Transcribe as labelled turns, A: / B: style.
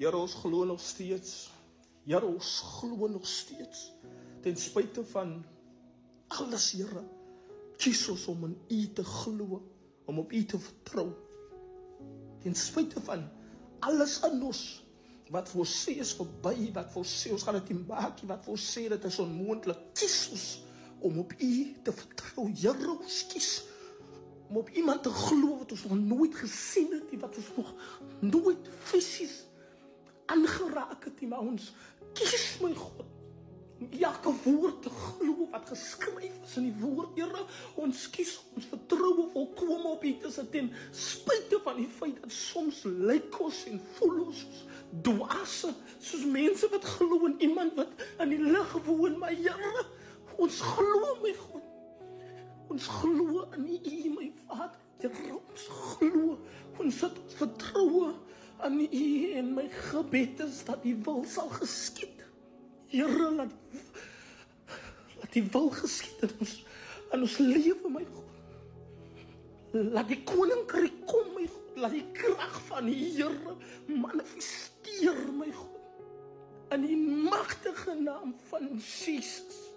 A: Here, ons glo nog steeds. Here, ons glo nog steeds. Ten spyte van alles, Here, kies ons om in U te glo, om op U te vertrou. Ten spyte van alles in ons, wat vir ons sê is verby, wat vir ons sê ons gaan dit nie maak nie, wat vir ons sê dit is onmoontlik, kies ons om op U te vertrou. Here, ons kies om op iemand te glo wat ons nog nooit gesien het nie, wat ons nog nooit fisies aangeraak het nie, maar ons kies, my God, om elke woord te glo wat geskryf is in die woord, Here. Ons kies, ons vertroue volkome op U te sit, ten spyte van die feit dat soms lyk ons en voel ons soos dwaase, soos mense wat glo in iemand wat in die lig woon, maar Here, ons glo, my God. Ons glo in U, my Vader. Here, ons glo, ons het ons vertroue aan U, en my gebed is dat U wil sal geskied. Here, laat die wil geskied in ons lewe, my God. Laat die koninkryk kom, my God. Laat die krag van die Here manifesteer, my God. In die magtige naam van Jesus.